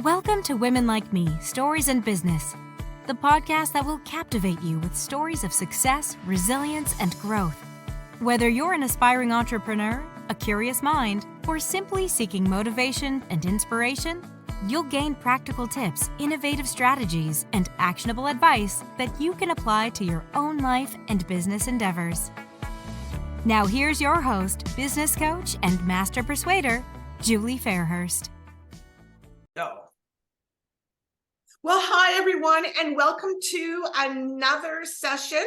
Welcome to Women Like Me, Stories in Business, the podcast that will captivate you with stories of success, resilience, and growth. Whether you're an aspiring entrepreneur, a curious mind, or simply seeking motivation and inspiration, you'll gain practical tips, innovative strategies, and actionable advice that you can apply to your own life and business endeavors. Now here's your host, business coach, and master persuader, Julie Fairhurst. Go. Well, hi, everyone, and welcome to another session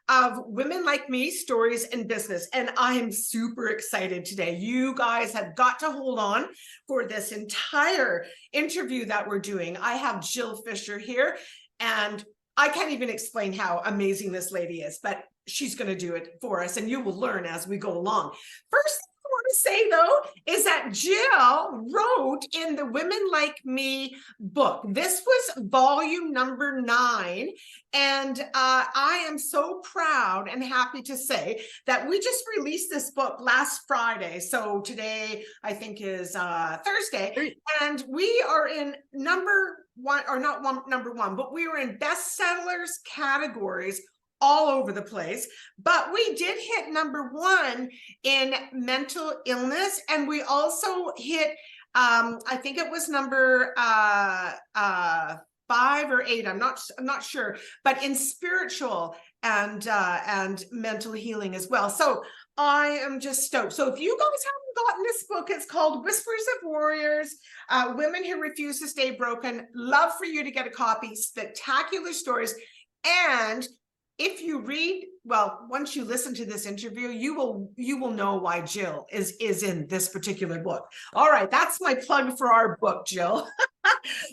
of Women Like Me, Stories in Business. And I am super excited today. You guys have got to hold on for this entire interview that we're doing. I have Jill Fischer here, and I can't even explain how amazing this lady is, but she's going to do it for us, and you will learn as we go along. First thing I want to say, though, is that Jill wrote in the Women Like Me book. This was volume number 9, and I am so proud and happy to say that we just released this book last Friday. So today, I think, is Thursday, and we are in number 1, or not number 1, but we were in bestsellers categories all over the place, but we did hit number 1 in mental illness, and we also hit I think it was number 5 or 8, I'm not sure, but in spiritual and mental healing as well. So I am just stoked. So if you guys haven't gotten this book, it's called Whispers of Warriors, Women Who Refuse to Stay Broken. Love for you to get a copy. Spectacular stories. And if you read, well, once you listen to this interview, you will know why Jill is in this particular book. All right, that's my plug for our book, Jill.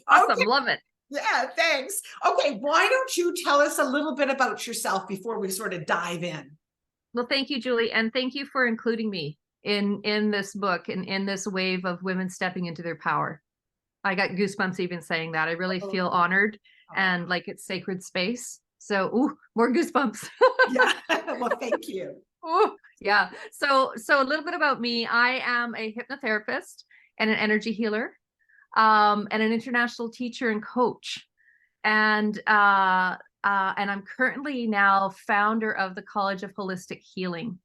Awesome, Okay. love it. Yeah, thanks. Okay, why don't you tell us a little bit about yourself before we sort of dive in? Well, thank you, Julie, and thank you for including me in this book and in this wave of women stepping into their power. I got goosebumps even saying that. I really feel honored and like it's sacred space. So, more goosebumps. Yeah, well, thank you. Yeah. So a little bit about me. I am a hypnotherapist and an energy healer, and an international teacher and coach. And I'm currently now founder of the College of Holistic Healing.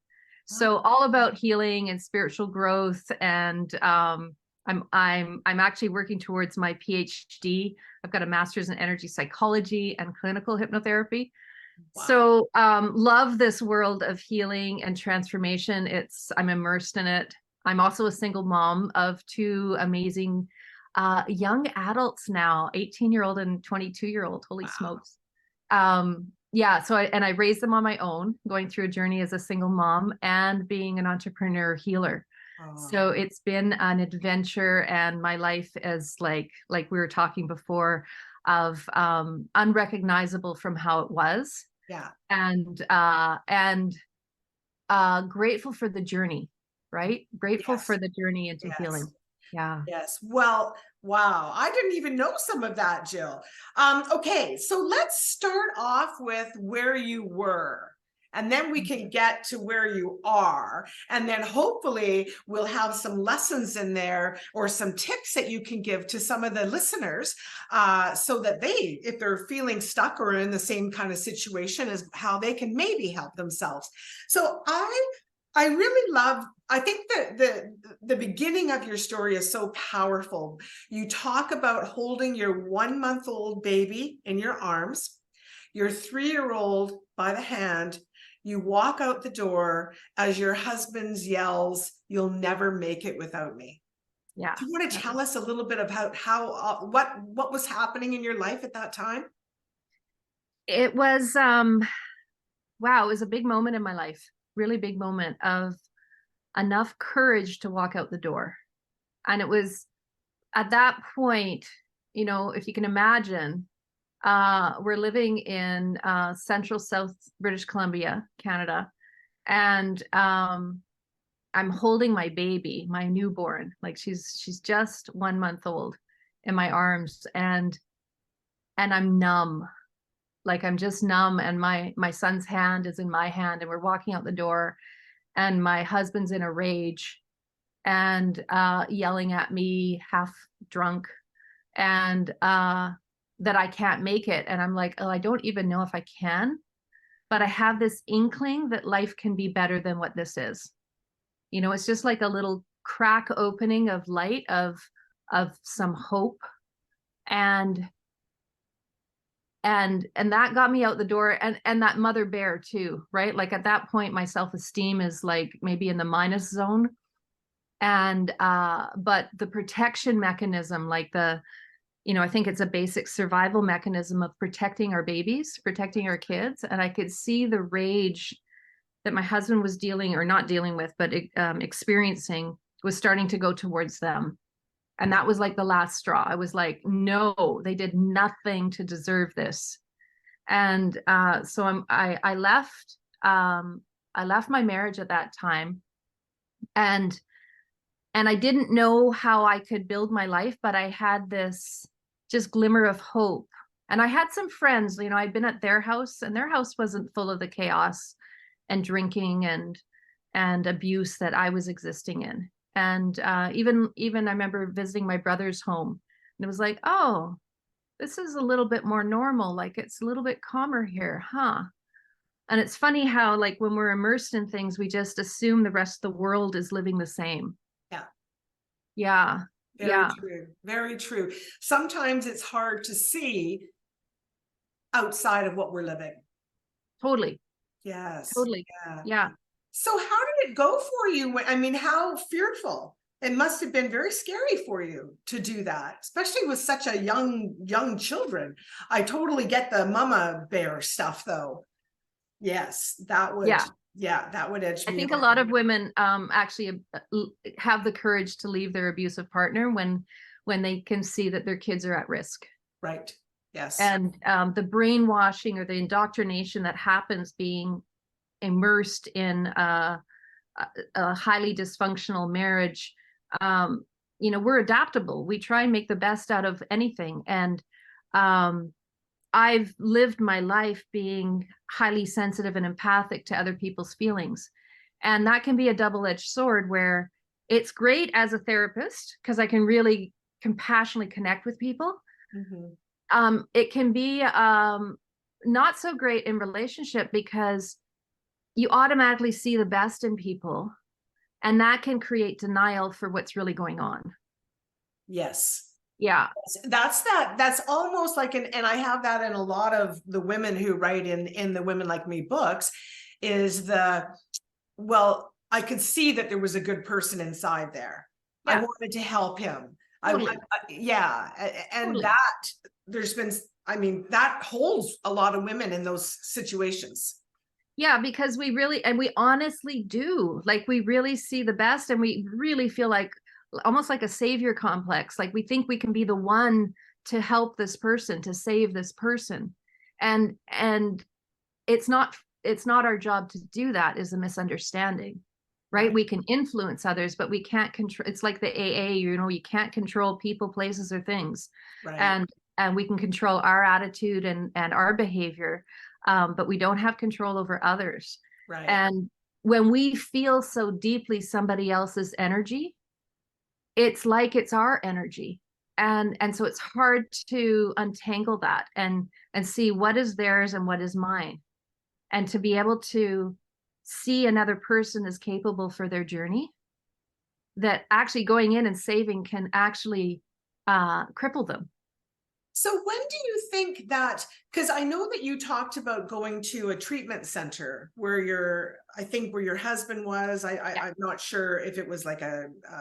So all about healing and spiritual growth. And I'm actually working towards my PhD. I've got a master's in energy psychology and clinical hypnotherapy. Wow. So love this world of healing and transformation. I'm immersed in it. I'm also a single mom of 2 amazing young adults now, 18-year-old and 22-year-old. Holy smokes. Yeah. So I raised them on my own, going through a journey as a single mom and being an entrepreneur healer. So it's been an adventure, and my life is like we were talking before, of unrecognizable from how it was. Yeah. And grateful for the journey, right? Grateful for the journey into healing. Yeah. Yes. Well, wow. I didn't even know some of that, Jill. Okay. So let's start off with where you were, and then we can get to where you are. And then hopefully we'll have some lessons in there or some tips that you can give to some of the listeners, so that if they're feeling stuck or in the same kind of situation, as how they can maybe help themselves. So I really love, I think that the beginning of your story is so powerful. You talk about holding your 1-month-old baby in your arms, your 3-year-old by the hand. You walk out the door as your husband yells, "You'll never make it without me." Yeah. Do you want to tell us a little bit about how what was happening in your life at that time? It was wow, it was a big moment in my life. Really big moment of enough courage to walk out the door. And it was at that point, if you can imagine, we're living in central South British Columbia, Canada. And I'm holding my baby, my newborn, like she's just 1 month old, in my arms, and I'm numb. Like I'm just numb, and my son's hand is in my hand, and we're walking out the door, and my husband's in a rage and yelling at me, half drunk, and that I can't make it. And I'm like, oh, I don't even know if I can, but I have this inkling that life can be better than what this is. You know, it's just like a little crack opening of light, of some hope. And that got me out the door, and that mother bear too, right? Like at that point, my self-esteem is like maybe in the minus zone. And but the protection mechanism, like I think it's a basic survival mechanism of protecting our babies, protecting our kids. And I could see the rage that my husband was dealing, or not dealing with, but experiencing, was starting to go towards them. And that was like the last straw. I was like, no, they did nothing to deserve this. And so I left. I left my marriage at that time, and I didn't know how I could build my life, but I had this just glimmer of hope. And I had some friends, I'd been at their house, and their house wasn't full of the chaos and drinking and abuse that I was existing in. And even I remember visiting my brother's home, and it was like, oh, this is a little bit more normal. Like, it's a little bit calmer here, huh? And it's funny how, like, when we're immersed in things, we just assume the rest of the world is living the same. Yeah. Yeah. Very true. Very true. Sometimes it's hard to see outside of what we're living. Totally. Yes. Totally. Yeah. So how did it go for you? I mean, how fearful. It must have been very scary for you to do that, especially with such a young children. I totally get the mama bear stuff though. Yes, that would, that would edge me. I think a lot of women actually have the courage to leave their abusive partner when they can see that their kids are at risk. Right. Yes. And the brainwashing or the indoctrination that happens being immersed in a highly dysfunctional marriage, we're adaptable. We try and make the best out of anything. And I've lived my life being highly sensitive and empathic to other people's feelings. And that can be a double-edged sword, where it's great as a therapist because I can really compassionately connect with people. Mm-hmm. It can be not so great in relationship because you automatically see the best in people, and that can create denial for what's really going on. Yes. Yeah. That's almost like and I have that in a lot of the women who write in the Women Like Me books, is well, I could see that there was a good person inside there. Yeah. I wanted to help him. Totally. And totally. That there's been, that holds a lot of women in those situations. Yeah, because we honestly do. Like, we really see the best, and we really feel like almost like a savior complex. Like, we think we can be the one to help this person, to save this person. And it's not our job to do that, is a misunderstanding, right? We can influence others, but we can't control. It's like the AA, you can't control people, places, or things. Right. And we can control our attitude and our behavior. But we don't have control over others. Right. And when we feel so deeply somebody else's energy, it's like it's our energy. And so it's hard to untangle that and see what is theirs and what is mine. And to be able to see another person is capable for their journey, that actually going in and saving can actually cripple them. So when do you think that, because I know that you talked about going to a treatment center where your husband was, I'm not sure if it was like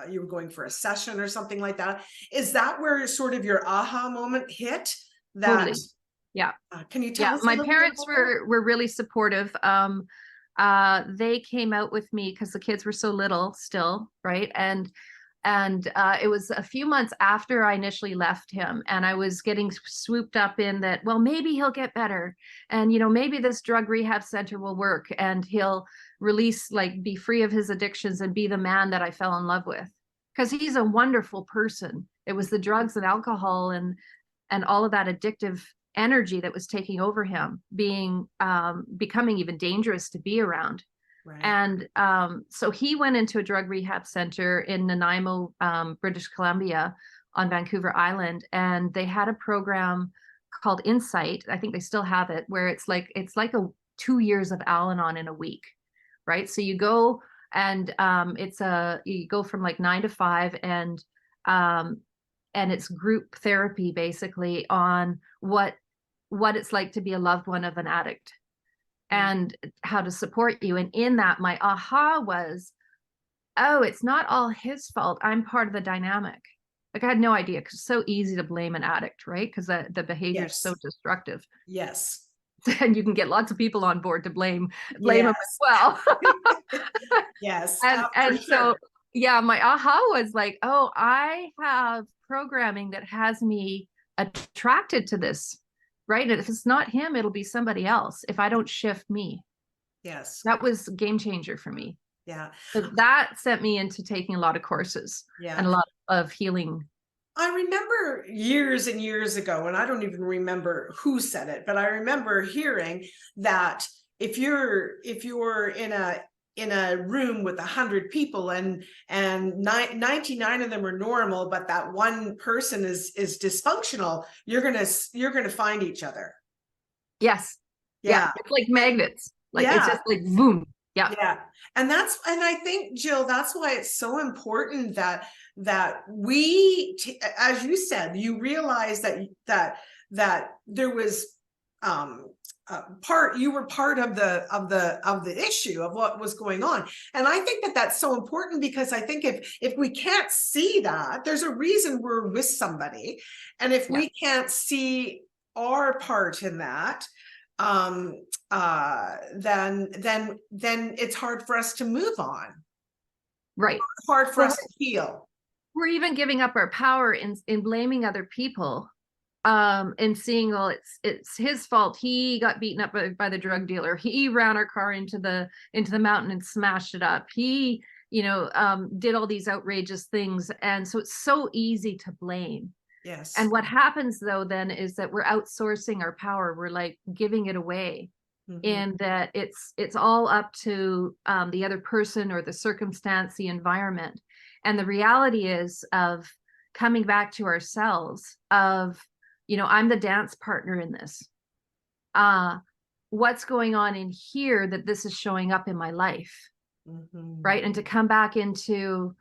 you were going for a session or something like that. Is that where sort of your aha moment hit? Totally. Yeah. Can you tell us? My parents were really supportive. They came out with me because the kids were so little still, right? And it was a few months after I initially left him, and I was getting swooped up in that, well, maybe he'll get better, and maybe this drug rehab center will work, and he'll be free of his addictions and be the man that I fell in love with, because he's a wonderful person. It was the drugs and alcohol and all of that addictive energy that was taking over him, becoming even dangerous to be around. Right. And so he went into a drug rehab center in Nanaimo, British Columbia, on Vancouver Island, and they had a program called Insight. I think they still have it, where it's like a 2 years of Al-Anon in a week, right? So you go and you go from like 9 to 5, and it's group therapy basically on what it's like to be a loved one of an addict and how to support you. And in that, my aha was, oh, it's not all his fault. I'm part of the dynamic. Like, I had no idea, because it's so easy to blame an addict, right? Because the behavior is so destructive. Yes. And you can get lots of people on board to blame them as well. Yes. And so, yeah, my aha was like, oh, I have programming that has me attracted to this, right? And if it's not him, it'll be somebody else if I don't shift me. Yes. That was a game changer for me. Yeah. So that sent me into taking a lot of courses and a lot of healing. I remember years and years ago, and I don't even remember who said it, but I remember hearing that if you're in a room with 100 people and 99 of them are normal, but that one person is dysfunctional, you're gonna find each other. Yes. Yeah. It's like magnets. Like, it's just like boom. Yeah. Yeah. And I think, Jill, that's why it's so important that we, as you said, you realize that there was you were part of the issue of what was going on. And I think that that's so important, because I think if we can't see that, there's a reason we're with somebody. And if we can't see our part in that, then it's hard for us to move on. Right. Hard for us to heal. We're even giving up our power in blaming other people, and seeing, well, it's his fault. He got beaten up by the drug dealer. He ran our car into the mountain and smashed it up. He, did all these outrageous things. And so it's so easy to blame. Yes. And what happens though then is that we're outsourcing our power. We're like giving it away, and that it's all up to the other person or the circumstance, the environment. And the reality is of coming back to ourselves of, I'm the dance partner in this. What's going on in here that this is showing up in my life, right? And to come back into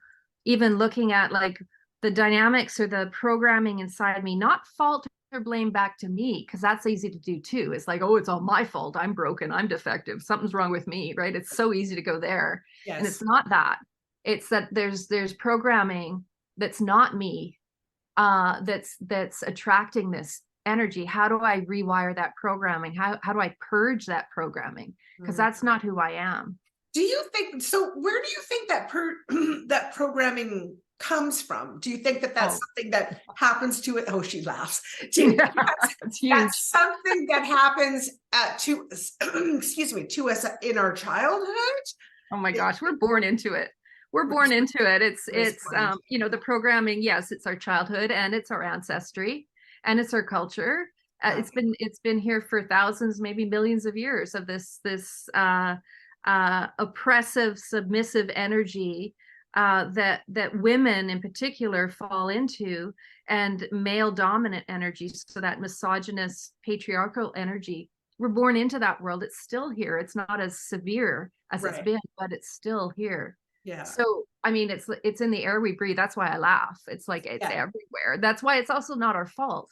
even looking at like the dynamics or the programming inside me, not fault or blame back to me, because that's easy to do too. It's like, oh, it's all my fault. I'm broken. I'm defective. Something's wrong with me, right? It's so easy to go there. Yes. And it's not that. It's that there's programming that's not me, that's attracting this energy. How do I rewire that programming? How do I purge that programming? Because that's not who I am. Do you think so? Where do you think that that programming comes from? Do you think that that's something that happens to it? Oh, she laughs. Do you think that's something that happens to us in our childhood? Oh my gosh, we're born into it. We're born into it. It's the programming. Yes, it's our childhood, and it's our ancestry, and it's our culture. It's been here for thousands, maybe millions of years of this oppressive, submissive energy that women in particular fall into, and male dominant energy. So that misogynist, patriarchal energy, we're born into that world. It's still here. It's not as severe as it's been, but it's still here. Yeah. So, I mean, it's in the air we breathe. That's why I laugh. It's like, it's everywhere. That's why it's also not our fault.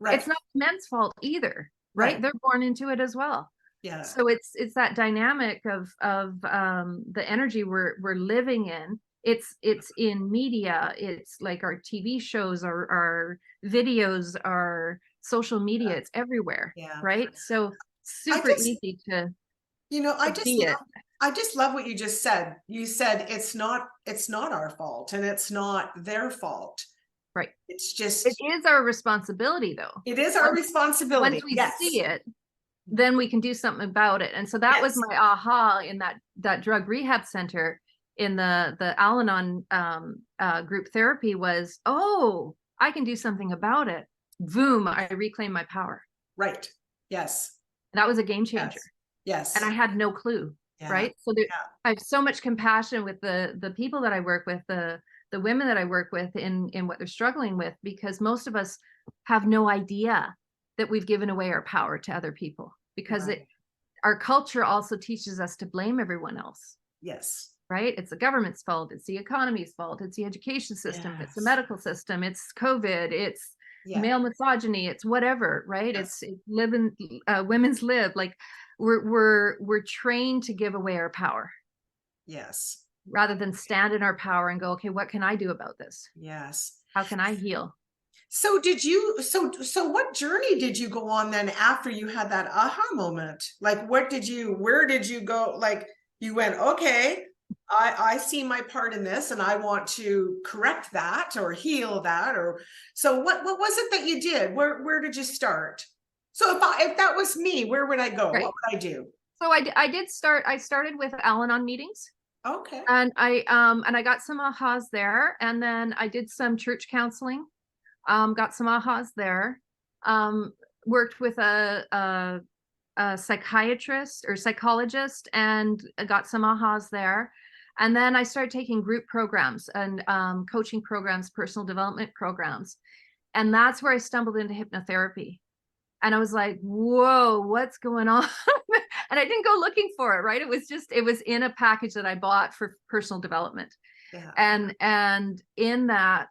Right. It's not men's fault either. Right. They're born into it as well. Yeah. So it's that dynamic of the energy we're living in. It's in media. It's like our TV shows, our videos, our social media. It's everywhere. Yeah. Right. So super easy to. I just love what you just said. You said it's not our fault, and it's not their fault. Right. It's just, it is our responsibility though. It is our responsibility. Once we see it, then we can do something about it. And so that was my aha in that drug rehab center in the Al-Anon group therapy was, oh, I can do something about it. Boom, I reclaim my power. Right. Yes. And that was a game changer. Yes. And I had no clue. Yeah. Right. So I have so much compassion with the people that I work with, the the women that I work with in what they're struggling with, because most of us have no idea that we've given away our power to other people, because our culture also teaches us to blame everyone else. Yes. Right? It's the government's fault. It's the economy's fault. It's the education system. It's the medical system. It's COVID. It's male misogyny. It's whatever, right? It's living, women's lib. Like we're trained to give away our power. Yes. Rather than stand in our power and go, okay, what can I do about this? Yes. How can I heal? So so what journey did you go on then after you had that aha moment? Like, where did you go? Like, you went, okay, I see my part in this and I want to correct that or heal that. Or so what was it that you did? Where did you start? So if that was me, where would I go? Right. What would I do? So I started with Al-Anon meetings. Okay. And I got some ahas there. And then I did some church counseling, got some ahas there, worked with a psychiatrist or psychologist and got some ahas there. And then I started taking group programs and coaching programs, personal development programs. And that's where I stumbled into hypnotherapy. And I was like, whoa, what's going on? And I didn't go looking for it, right? It was in a package that I bought for personal development. Yeah. And in that,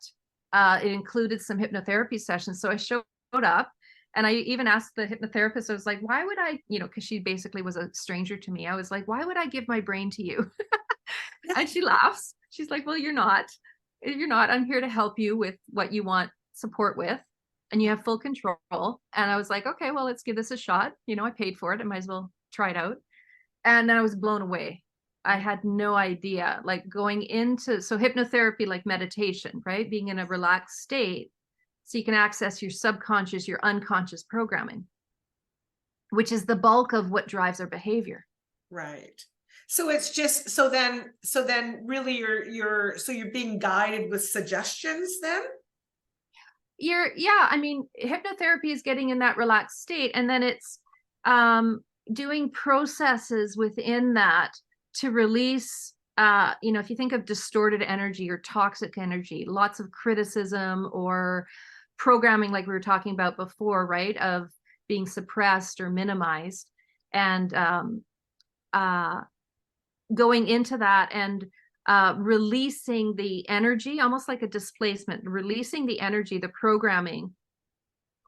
it included some hypnotherapy sessions. So I showed up. And I even asked the hypnotherapist, I was like, why would I, because she basically was a stranger to me. I was like, why would I give my brain to you? And she laughs. She's like, well, you're not. I'm here to help you with what you want support with. And you have full control. And I was like, okay, well, let's give this a shot. I paid for it. I might as well try it out. And then I was blown away. I had no idea, like going into, so hypnotherapy, like meditation, right? Being in a relaxed state. So you can access your subconscious, your unconscious programming, which is the bulk of what drives our behavior. Right. So it's just, so then really you're being guided with suggestions then? I mean, hypnotherapy is getting in that relaxed state. And then it's doing processes within that to release, if you think of distorted energy or toxic energy, lots of criticism or programming, like we were talking about before, right, of being suppressed or minimized, and going into that and releasing the energy, almost like a displacement, releasing the energy, the programming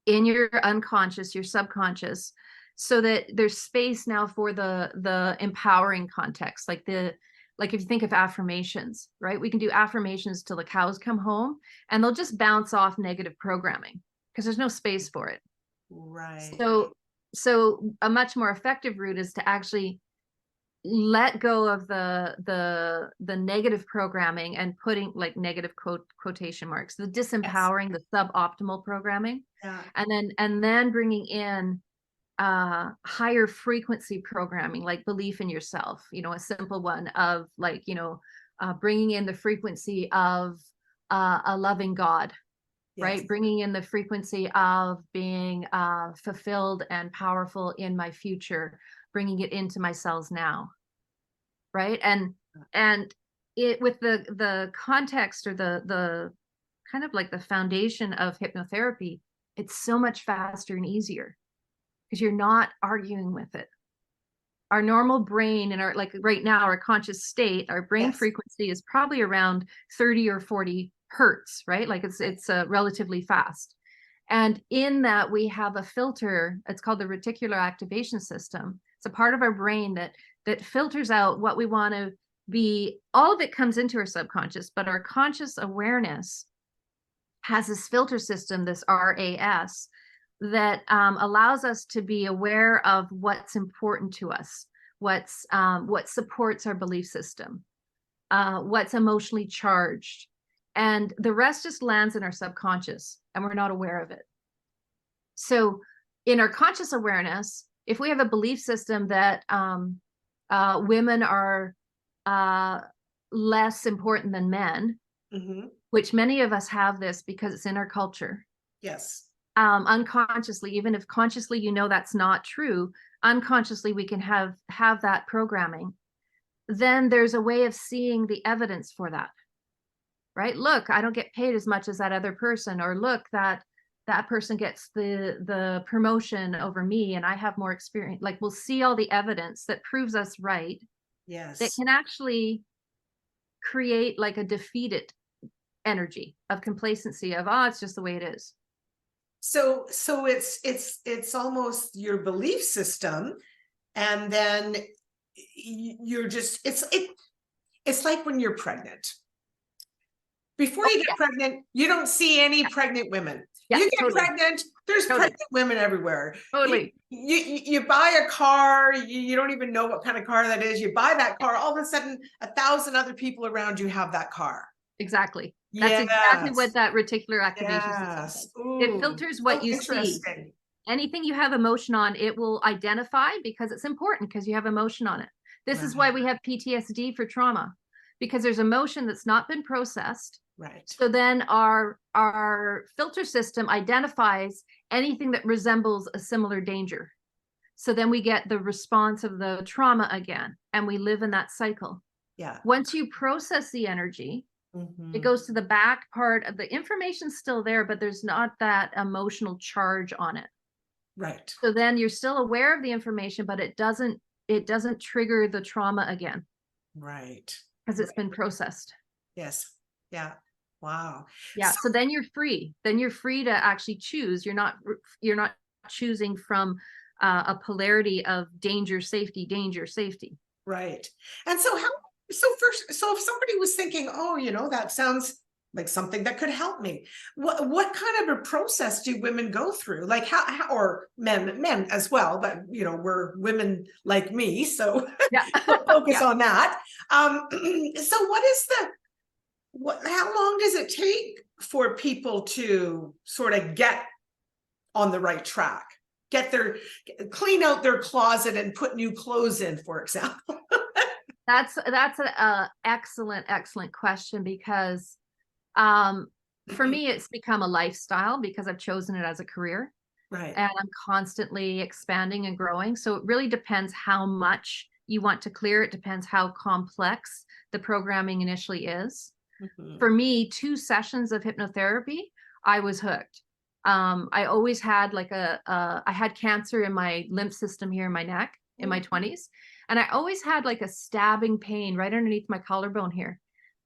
in your unconscious, your subconscious, so that there's space now for the empowering context, like if you think of affirmations, right? We can do affirmations till the cows come home and they'll just bounce off negative programming because there's no space for it. Right. So a much more effective route is to actually let go of the negative programming and putting, like, negative quotation marks, the disempowering, the suboptimal programming, and then bringing in higher frequency programming, like belief in yourself, a simple one of like, bringing in the frequency of a loving God, right? Bringing in the frequency of being fulfilled and powerful in my future, bringing it into my cells now, right? And it, with the context or the kind of like the foundation of hypnotherapy, it's so much faster and easier because you're not arguing with it. Our normal brain and our, like right now, our conscious state, our brain frequency is probably around 30 or 40 hertz, right? Like it's relatively fast. And in that we have a filter, it's called the reticular activation system. It's a part of our brain that filters out what we want to be. All of it comes into our subconscious, but our conscious awareness has this filter system, this RAS, that allows us to be aware of what's important to us, what supports our belief system, what's emotionally charged, and the rest just lands in our subconscious and we're not aware of it. So in our conscious awareness, if we have a belief system that women are less important than men, which many of us have this because it's in our culture. Yes. Unconsciously, even if consciously that's not true, unconsciously we can have that programming. Then there's a way of seeing the evidence for that. right? Look, I don't get paid as much as that other person, or look, that person gets the promotion over me and I have more experience. Like, we'll see all the evidence that proves us right, that Yes. can actually create like a defeated energy of complacency of, oh, it's just the way it is. So it's almost your belief system, and then you're just it's like when you're pregnant. Before you get pregnant, you don't see any pregnant women. Yeah, You get totally. pregnant, there's pregnant women everywhere. Totally. You buy a car, you don't even know what kind of car that is. You buy that car, all of a sudden 1,000 other people around you have that car. Exactly. That's exactly what that reticular activation system Yes. does. Ooh, It filters what so you see. interesting. Anything you have emotion on, it will identify, because it's important, because you have emotion on it. This is why we have PTSD for trauma, because there's emotion that's not been processed. Right. So then our filter system identifies anything that resembles a similar danger. So then we get the response of the trauma again, and we live in that cycle. Yeah. Once you process the energy, it goes to the back part of the information's still there, but there's not that emotional charge on it. Right. So then you're still aware of the information, but it doesn't trigger the trauma again. Right. Because it's been processed. Yes. Yeah. Wow. Yeah. So then you're free. Then you're free to actually choose. You're not choosing from a polarity of danger, safety, danger, safety. Right. And so if somebody was thinking, oh, that sounds like something that could help me, what kind of a process do women go through? Like how or men as well, but we're women like me, so yeah. we'll focus on that. So how long does it take for people to sort of get on the right track, clean out their closet and put new clothes in, for example? That's an excellent question, because for me, it's become a lifestyle, because I've chosen it as a career. Right. And I'm constantly expanding and growing. So it really depends how much you want to clear. It depends how complex the programming initially is. For me, 2 sessions of hypnotherapy, I was hooked. I always had like I had cancer in my lymph system here in my neck in my 20s. And I always had like a stabbing pain right underneath my collarbone here.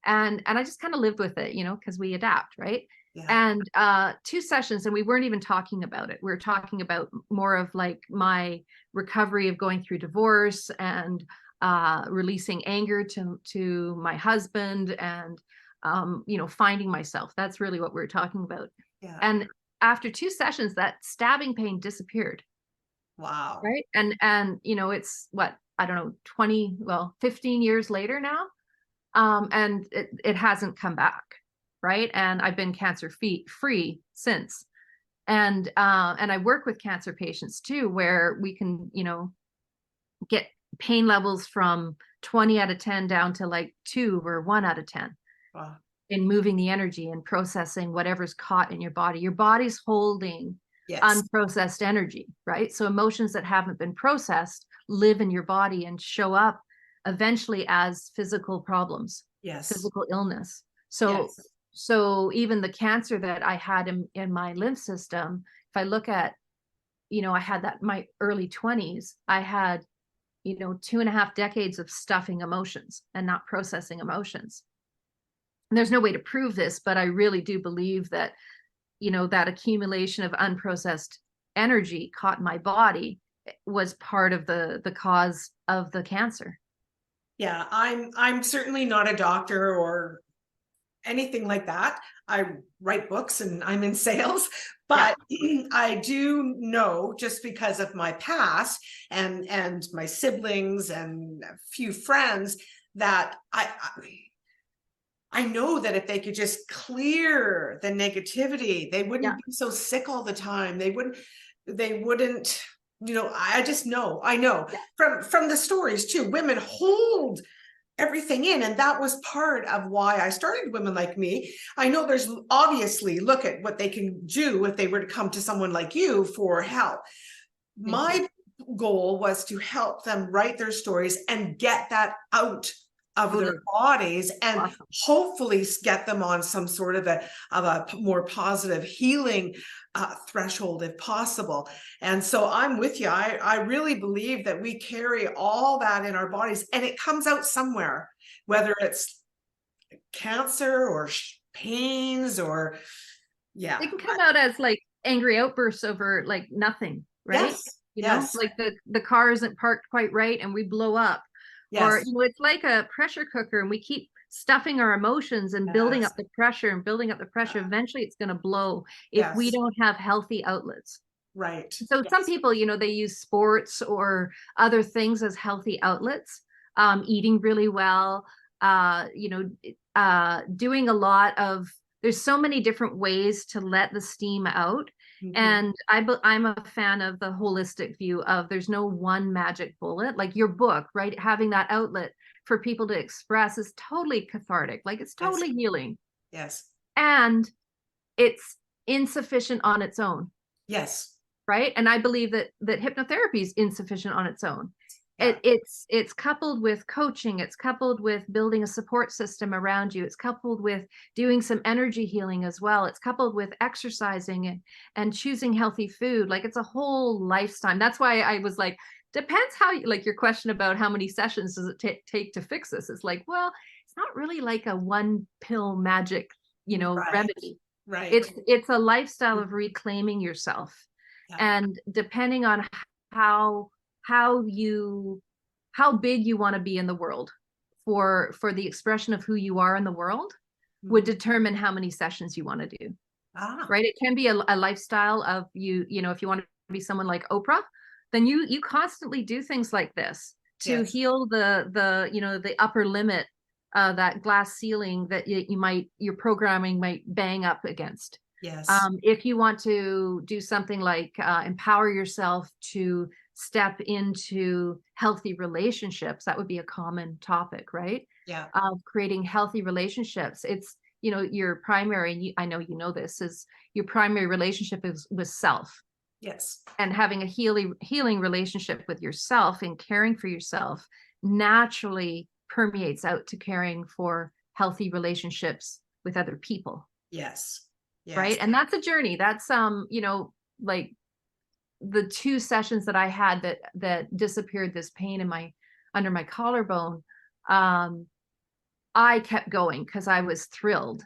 And I just kind of lived with it, because we adapt, right? Yeah. And 2 sessions, and we weren't even talking about it. We were talking about more of like my recovery of going through divorce and releasing anger to my husband, and finding myself. That's really what we were talking about. Yeah. And after 2 sessions, that stabbing pain disappeared. Wow. Right. And it's what, I don't know, 15 years later now. And it hasn't come back. Right. And I've been cancer free since. And I work with cancer patients too, where we can, get pain levels from 20 out of 10 down to like 2 or 1 out of 10. Wow. In moving the energy and processing whatever's caught in your body. Your body's holding unprocessed energy, right? So emotions that haven't been processed live in your body and show up eventually as physical problems, physical illness. So even the cancer that I had in my lymph system, if I look at, I had that in my early 20s, I had, 2.5 decades of stuffing emotions and not processing emotions. And there's no way to prove this, but I really do believe that, that accumulation of unprocessed energy caught in my body was part of the cause of the cancer. Yeah, I'm certainly not a doctor or anything like that. I write books and I'm in sales, but I do know, just because of my past and my siblings and a few friends, that I know that if they could just clear the negativity, they wouldn't be so sick all the time. They wouldn't, I know from the stories too, women hold everything in. And that was part of why I started Women Like Me. I know there's obviously, look at what they can do if they were to come to someone like you for help. My goal was to help them write their stories and get that out of their bodies and Awesome. hopefully get them on some sort of a more positive healing threshold if possible. And so I'm with you. I really believe that we carry all that in our bodies and it comes out somewhere, whether it's cancer or pains or It can come out as like angry outbursts over like nothing, right? Yes. You know, like the car isn't parked quite right and we blow up. Or, you know, it's like a pressure cooker and we keep stuffing our emotions and building up the pressure and building up the pressure. Eventually it's going to blow if we don't have healthy outlets. Right. So some people, you know, they use sports or other things as healthy outlets, eating really well, you know, doing a lot of, there's so many different ways to let the steam out. And I'm a fan of the holistic view of there's no one magic bullet, like your book, right? Having that outlet for people to express is totally cathartic. Like it's totally healing. Yes. And it's insufficient on its own. Yes. Right. And I believe that hypnotherapy is insufficient on its own. Yeah. It's coupled with coaching, it's coupled with building a support system around you, it's coupled with doing some energy healing as well, it's coupled with exercising and choosing healthy food. Like it's a whole lifetime. That's why I was like, depends how you, like your question about how many sessions does it take to fix this. It's like, well, it's not really like a one pill magic, you know, remedy. Right. It's a lifestyle of reclaiming yourself. And depending on how big you want to be in the world for the expression of who you are in the world would determine how many sessions you want to do. Right. It can be a lifestyle of you know, if you want to be someone like Oprah, then you constantly do things like this to heal the you know, the upper limit, that glass ceiling that your programming might bang up against. Yes. If you want to do something like empower yourself to step into healthy relationships, that would be a common topic, right? Yeah. Of creating healthy relationships. It's, you know, your primary, I know you know this, is your primary relationship is with self. Yes. And having a healing relationship with yourself and caring for yourself naturally permeates out to caring for healthy relationships with other people. Yes. Yes. Right. And that's a journey. That's you know, like the 2 sessions that I had that disappeared this pain in under my collarbone. I kept going because I was thrilled.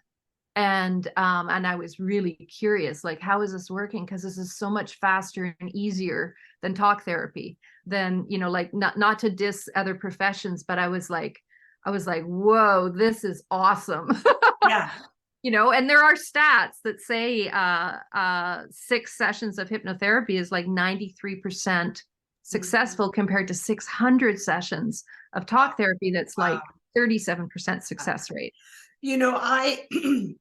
And I was really curious, like, how is this working? Because this is so much faster and easier than talk therapy, than, you know, like not to diss other professions, but I was like, whoa, this is awesome. Yeah. You know, and there are stats that say 6 sessions of hypnotherapy is like 93% successful compared to 600 sessions of talk therapy. That's like 37% success rate. You know,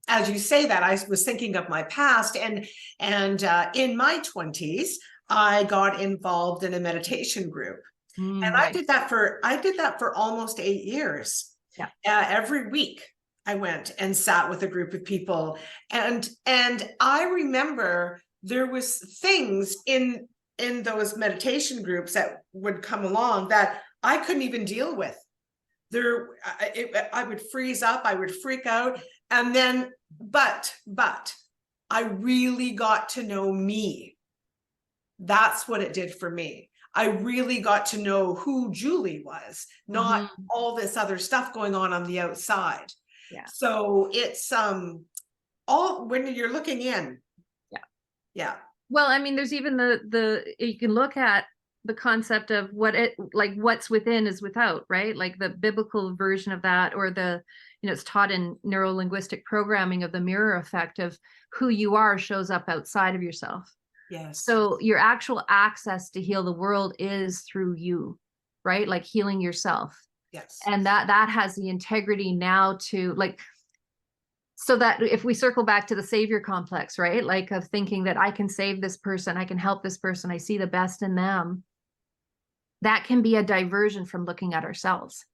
as you say that, I was thinking of my past, and in my 20s, I got involved in a meditation group, and I did that for almost 8 years. Yeah. Every week I went and sat with a group of people, and I remember there was things in those meditation groups that would come along that I couldn't even deal with. I would freeze up, I would freak out, and then, but I really got to know me. That's what it did for me. I really got to know who Julie was, not all this other stuff going on the outside. Yeah. So it's all when you're looking in. Yeah. Yeah. Well, I mean, there's even you can look at the concept of what's within is without, right? Like the biblical version of that, or you know, it's taught in neuro-linguistic programming of the mirror effect of who you are shows up outside of yourself. Yes. So your actual access to heal the world is through you, right? Like healing yourself. Yes. And that has the integrity now to, like, so that if we circle back to the savior complex, right? Like of thinking that I can save this person, I can help this person, I see the best in them. That can be a diversion from looking at ourselves.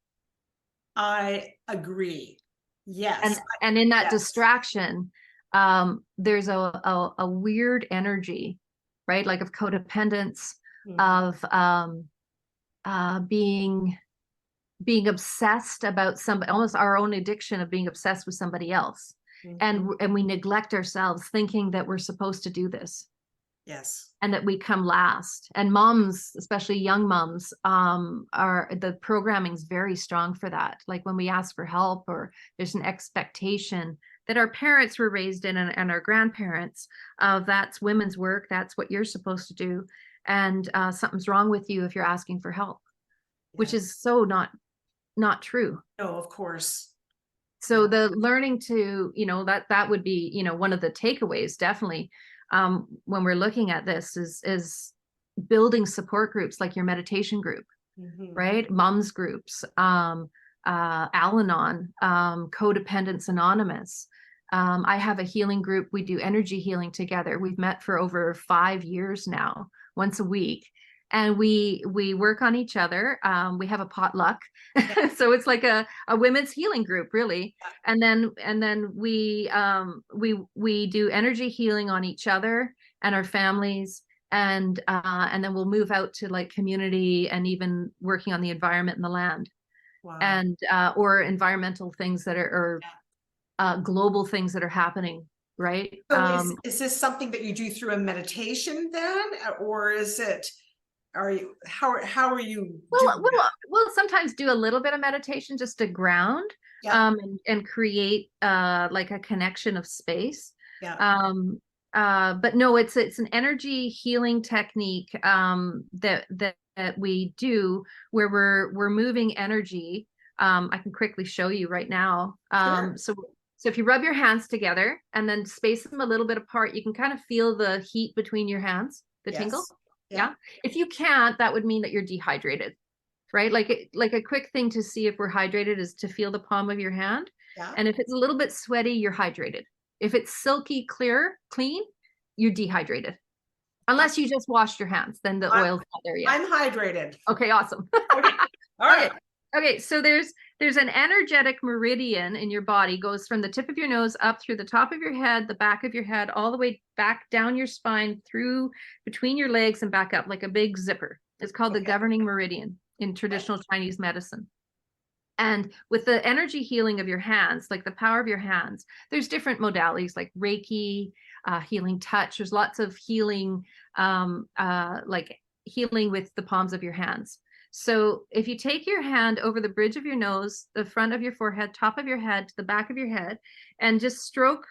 I agree. Yes. And in that distraction, there's a weird energy, right? Like of codependence, of being being obsessed about somebody, almost our own addiction of being obsessed with somebody else. Mhm. And we neglect ourselves thinking that we're supposed to do this. Yes. And that we come last. And moms, especially young moms, are the programming's very strong for that. Like when we ask for help, or there's an expectation that our parents were raised in, and our grandparents, that's women's work, that's what you're supposed to do. And something's wrong with you if you're asking for help, which is so not true. No, of course. So the learning to, that would be, one of the takeaways, definitely, when we're looking at this is building support groups like your meditation group, right? Moms groups, Al-Anon, Codependence Anonymous. I have a healing group. We do energy healing together. We've met for over 5 years now, once a week. And we work on each other. We have a potluck. So it's like a women's healing group, really. And then we do energy healing on each other and our families. And then we'll move out to like community and even working on the environment and the land. Wow. And or environmental things that are global things that are happening, right? So is this something that you do through a meditation then, or is it? How are you? We'll sometimes do a little bit of meditation just to ground, and create like a connection of space. But no, it's an energy healing technique that we do where we're moving energy. I can quickly show you right now. Sure. So if you rub your hands together and then space them a little bit apart, you can kind of feel the heat between your hands, the tingle. Yeah. If you can't, that would mean that you're dehydrated, right? Like a quick thing to see if we're hydrated is to feel the palm of your hand. Yeah. And if it's a little bit sweaty, you're hydrated. If it's silky, clear, clean, you're dehydrated. Unless you just washed your hands, then the oil's not there yet. I'm hydrated. Okay, awesome. Okay. All right. Okay, so there's an energetic meridian in your body, goes from the tip of your nose up through the top of your head, the back of your head, all the way back down your spine, through between your legs and back up like a big zipper. It's called the governing meridian in traditional Chinese medicine. And with the energy healing of your hands, like the power of your hands, there's different modalities like Reiki, healing touch. There's lots of healing, like healing with the palms of your hands. So if you take your hand over the bridge of your nose, the front of your forehead, top of your head, to the back of your head, and just stroke,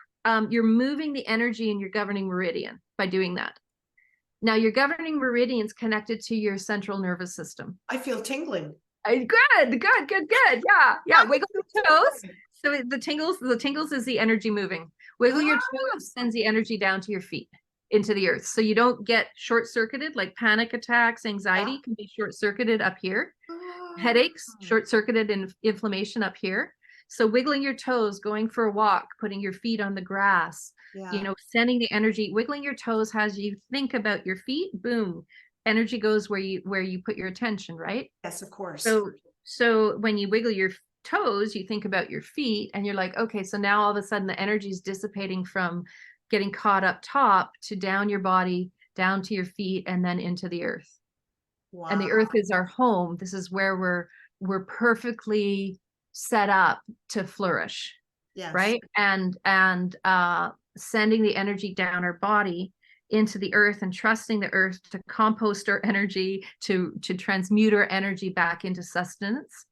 you're moving the energy in your governing meridian by doing that. Now your governing meridian is connected to your central nervous system. I feel tingling. Good. Yeah. Wiggle your toes. So the tingles is the energy moving. Wiggle your toes sends the energy down to your feet, into the earth. So you don't get short-circuited, like panic attacks, anxiety can be short-circuited up here. Headaches, short-circuited inflammation up here. So wiggling your toes, going for a walk, putting your feet on the grass, sending the energy, wiggling your toes as you think about your feet, boom, energy goes where you put your attention, right? Yes, of course. So when you wiggle your toes, you think about your feet and you're like, okay, so now all of a sudden the energy is dissipating from getting caught up top to down your body, down to your feet, and then into the earth. Wow. And the earth is our home. This is where we're perfectly set up to flourish. Yes. Right. And sending the energy down our body into the earth and trusting the earth to compost our energy, to transmute our energy back into sustenance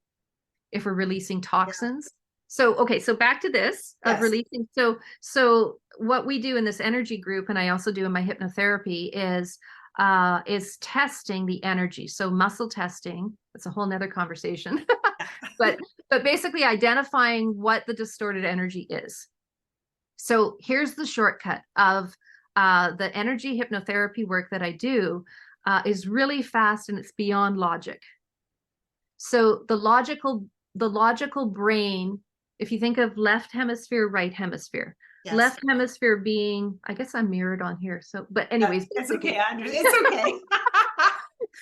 if we're releasing toxins. So back to this of releasing. So what we do in this energy group, and I also do in my hypnotherapy, is testing the energy. So muscle testing, that's a whole nother conversation, but basically identifying what the distorted energy is. So here's the shortcut of the energy hypnotherapy work that I do is really fast and it's beyond logic. So the logical brain, if you think of left hemisphere, right hemisphere, left hemisphere being, I guess I'm mirrored on here. So, but anyways, it's okay. It's okay.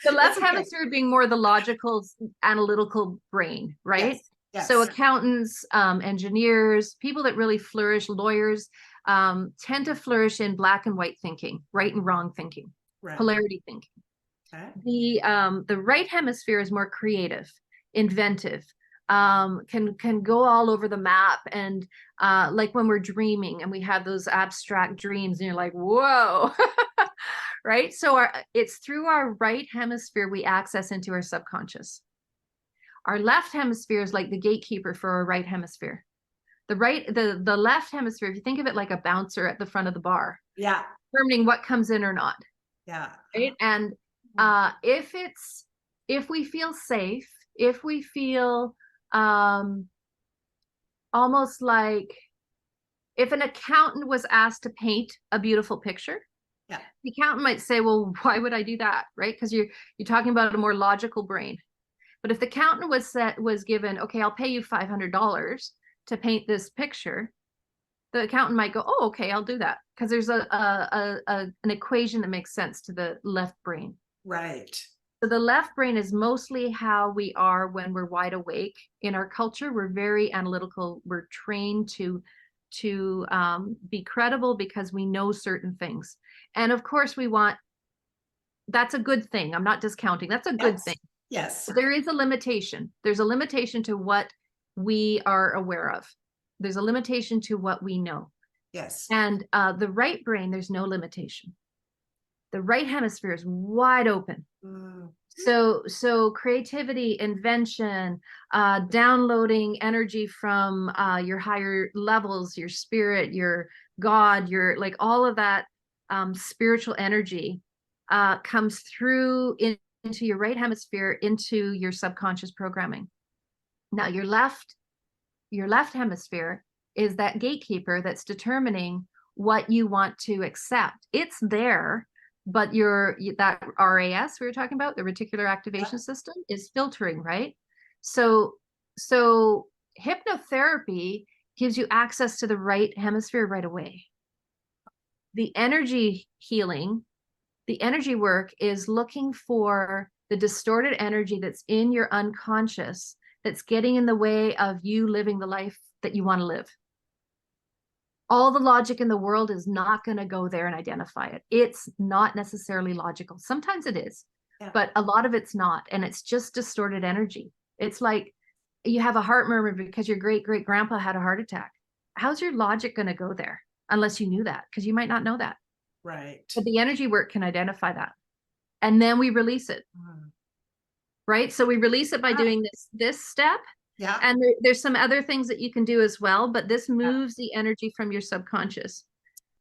The left hemisphere being more the logical, analytical brain, right? Yes. Yes. So accountants, engineers, people that really flourish, lawyers, tend to flourish in black and white thinking, right and wrong thinking, polarity thinking. Okay. The right hemisphere is more creative. inventive, can go all over the map. And like when we're dreaming and we have those abstract dreams and you're like, whoa, right? So it's through our right hemisphere we access into our subconscious. Our left hemisphere is like the gatekeeper for our right hemisphere. The left hemisphere, if you think of it like a bouncer at the front of the bar, Yeah. determining what comes in or not. Yeah. Right. And if we feel safe, if we feel almost like if an accountant was asked to paint a beautiful picture, yeah, the accountant might say, well, why would I do that? Right? Because you're talking about a more logical brain. But if the accountant was given, okay, I'll pay you $500 to paint this picture, the accountant might go, oh, okay, I'll do that. Because there's an equation that makes sense to the left brain. Right. So the left brain is mostly how we are when we're wide awake. In our culture, we're very analytical. We're trained to be credible because we know certain things. And of course, that's a good thing. I'm not discounting. That's a good thing. Yes. But there is a limitation. There's a limitation to what we are aware of. There's a limitation to what we know. Yes. And the right brain, there's no limitation. The right hemisphere is wide open. Mm. So creativity, invention, downloading energy from your higher levels, your spirit, your God, your like all of that spiritual energy comes through into your right hemisphere, into your subconscious programming. Now your left hemisphere is that gatekeeper that's determining what you want to accept. It's there, but that RAS we were talking about, the reticular activation system, is filtering, right? So hypnotherapy gives you access to the right hemisphere right away. The energy healing, the energy work is looking for the distorted energy that's in your unconscious that's getting in the way of you living the life that you want to live. All the logic in the world is not going to go there and identify it. It's not necessarily logical. Sometimes it is, but a lot of it's not. And it's just distorted energy. It's like you have a heart murmur because your great-great-grandpa had a heart attack. How's your logic going to go there? Unless you knew that, because you might not know that. Right. But the energy work can identify that. And then we release it. Right? So we release it by doing this step. Yeah. And there's some other things that you can do as well, but this moves the energy from your subconscious.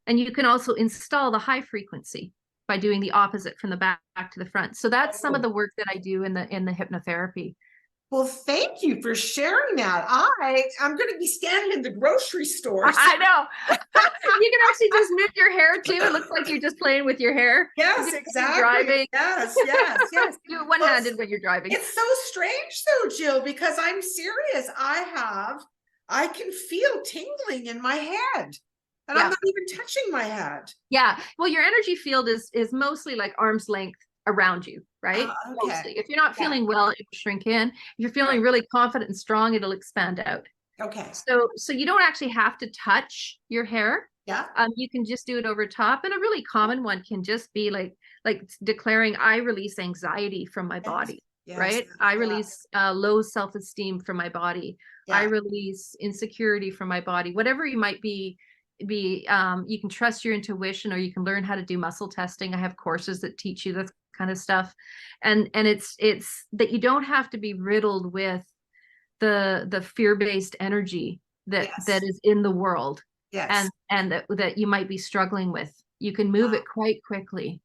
And you can also install the high frequency by doing the opposite from the back to the front. So that's some of the work that I do in the hypnotherapy. Well, thank you for sharing that. I'm going to be standing in the grocery store. I know. You can actually just move your hair too. It looks like you're just playing with your hair. Yes, exactly. Driving. Yes. Do it one-handed when you're driving. It's so strange though, Jill, because I'm serious. I can feel tingling in my head. And I'm not even touching my head. Yeah. Well, your energy field is mostly like arm's length around you, right? Okay. Mostly. If you're not feeling well, it will shrink in. If you're feeling really confident and strong, it'll expand out. Okay. So you don't actually have to touch your hair. Yeah. You can just do it over top. And a really common one can just be like declaring, I release anxiety from my body, right? I release low self-esteem from my body. I release insecurity from my body. Whatever you might be, you can trust your intuition, or you can learn how to do muscle testing. I have courses that teach you this kind of stuff. And it's that you don't have to be riddled with the fear-based energy that is in the world. Yes. And that you might be struggling with. You can move it quite quickly.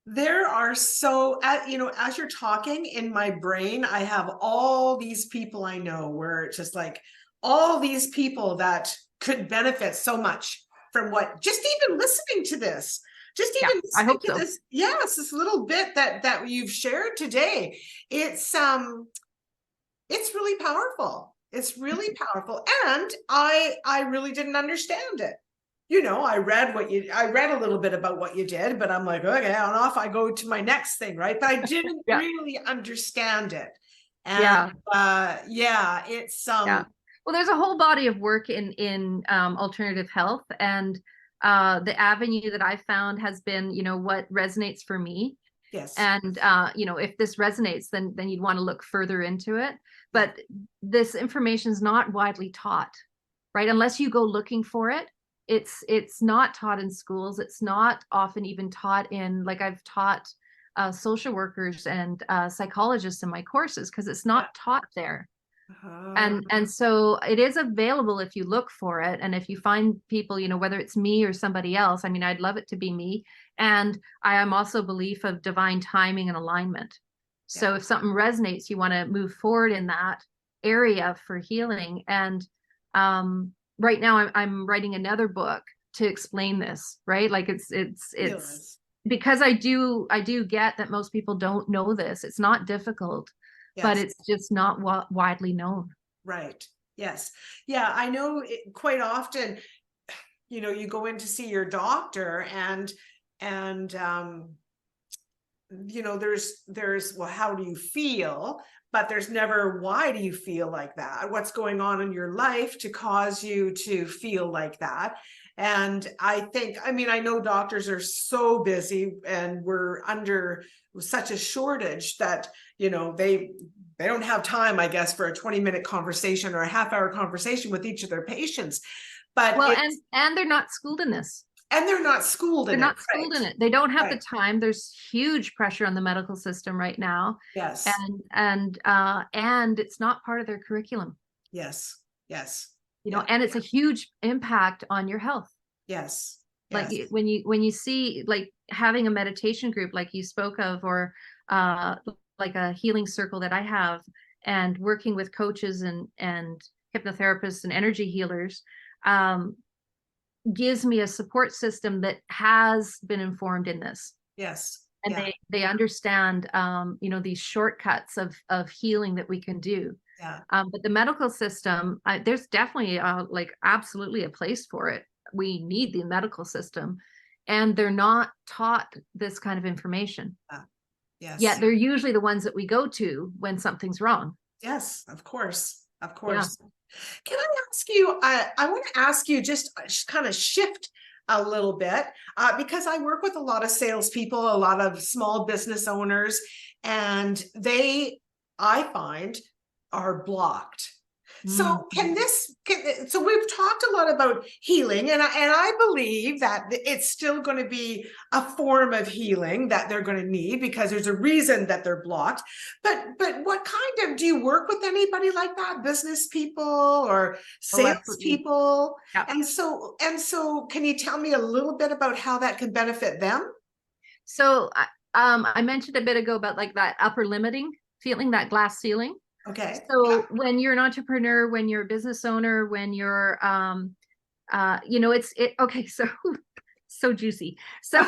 There are as you're talking in my brain, I have all these people I know where it's just like all these people that could benefit so much from just even listening to this. Just even I hope so. this, this little bit that you've shared today. It's really powerful. It's really powerful. And I really didn't understand it. I read a little bit about what you did, but I'm like, okay, and off I go to my next thing, right? But I didn't really understand it. And it's well, there's a whole body of work in alternative health, and the avenue that I found has been, what resonates for me. Yes. And if this resonates, then you'd want to look further into it. But this information is not widely taught, right? Unless you go looking for it. It's not taught in schools. It's not often even taught in, like, I've taught social workers and psychologists in my courses, because it's not taught there. And so it is available if you look for it, and if you find people, whether it's me or somebody else. I mean, I'd love it to be me. And I am also a belief of divine timing and alignment. So if something resonates, you want to move forward in that area for healing. And right now I'm writing another book to explain this, right? Like it's because I do get that most people don't know this. It's not difficult, but it's just not widely known. Right. Yes. Yeah. I know quite often, you go in to see your doctor and there's, well, how do you feel? But there's never, why do you feel like that? What's going on in your life to cause you to feel like that? And I know doctors are so busy, and we're under such a shortage that, they don't have time, I guess, for a 20-minute conversation or a half-hour conversation with each of their patients. But and they're not schooled in this. And they're not schooled in it. They're not schooled in it. They don't have the time. There's huge pressure on the medical system right now. Yes. And it's not part of their curriculum. Yes. Yes. And it's a huge impact on your health. Yes. Like when you see, like, having a meditation group like you spoke of, or like a healing circle that I have, and working with coaches and hypnotherapists and energy healers, gives me a support system that has been informed in this. Yes. And they understand, these shortcuts of healing that we can do. Yeah. But the medical system, there's definitely absolutely a place for it. We need the medical system, and they're not taught this kind of information. Yes. Yet they're usually the ones that we go to when something's wrong. Yes, of course. Of course. Yeah. Can I ask you, I want to ask you, just kind of shift a little bit, because I work with a lot of salespeople, a lot of small business owners, and I find, are blocked. So so we've talked a lot about healing, and I believe that it's still going to be a form of healing that they're going to need, because there's a reason that they're blocked. But what kind of, do you work with anybody like that? Business people or sales people? Yeah. And so can you tell me a little bit about how that can benefit them? So I mentioned a bit ago about, like, that upper limiting feeling, that glass ceiling. Okay. So when you're an entrepreneur, when you're a business owner, when you're, okay. So juicy. So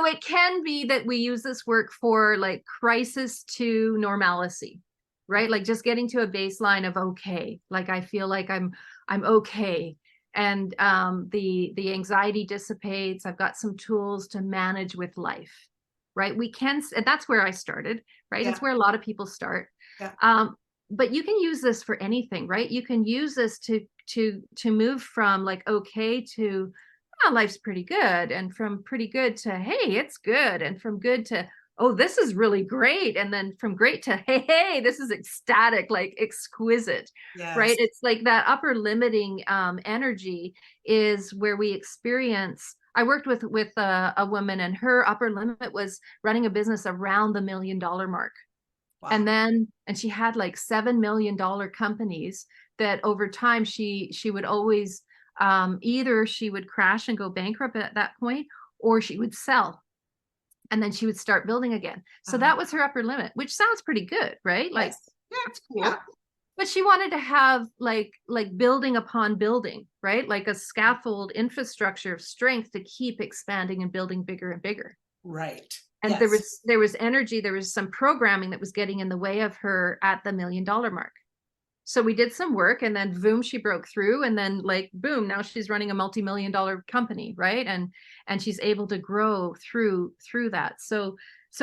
it can be that we use this work for, like, crisis to normalcy, right? Like, just getting to a baseline of, okay, like, I feel like I'm okay. And the anxiety dissipates. I've got some tools to manage with life. Right. And that's where I started, right? Yeah. It's where a lot of people start. Yeah. But you can use this for anything, right? You can use this to move from, like, okay to, oh, life's pretty good, and from pretty good to, hey, it's good, and from good to, oh, this is really great, and then from great to, hey, this is ecstatic, like exquisite. Yes. Right? It's like that upper limiting energy is where we experience. I worked with a woman, and her upper limit was running a business around the $1 million mark. Wow. And she had like $7 million companies that over time she would always, either she would crash and go bankrupt at that point, or she would sell, and then she would start building again. So that was her upper limit, which sounds pretty good, right? Yes. Like, yeah, it's cool. Yeah. But she wanted to have like building upon building, right? Like a scaffold infrastructure of strength to keep expanding and building bigger and bigger. Right. And yes. there was energy, there was some programming that was getting in the way of her at the $1 million mark. So we did some work, and then boom, she broke through, and then, like, boom, now she's running a multi-million-dollar company, right? And she's able to grow through that. So